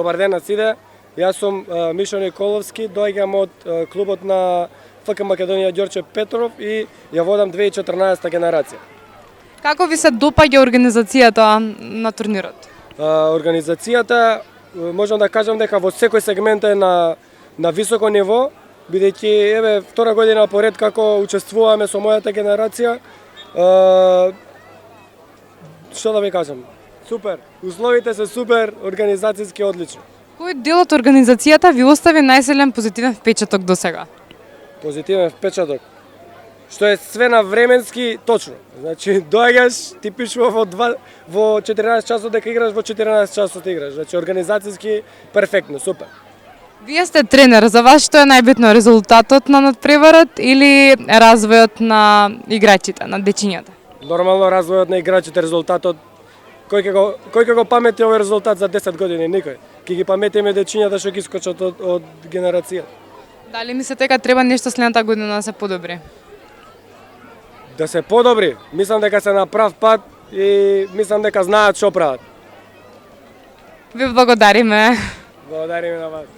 Добар ден на сите. Јас сум Мишо Николовски, доаѓам од клубот на ФК Македонија Ѓорче Петров и ја водам 2014 генерација. Како ви се допаѓа организацијата на турнирот? Организацијата, можам да кажам дека во секој сегмент е на високо ниво, бидејќи еве втора година поред како учествуваме со мојата генерација. Што да ви кажам? Супер. Условите се супер, организацијски одлично. Кој дел од организацијата ви остави најсилен позитивен впечаток до сега? Позитивен впечаток. Што е све на временски точно. Значи доаѓаш, ти пишува во 14 часот дека играш, во 14 часот играш. Значи организацијски перфектно, супер. Вие сте тренер, за вас што е најбитно, резултатот на надпреварот или развојот на играчите, на дечињата? Нормално развојот на играчите, резултатот. Кој ќе го памети овој резултат за 10 години? Никој. Ќе ги паметиме дечињата што ги скочат од генерацијата. Дали мислите дека треба нешто следната година да се подобри? Да се подобри, мислам дека се на прав пат и мислам дека знаат што прават. Ви благодариме. Благодариме на вас.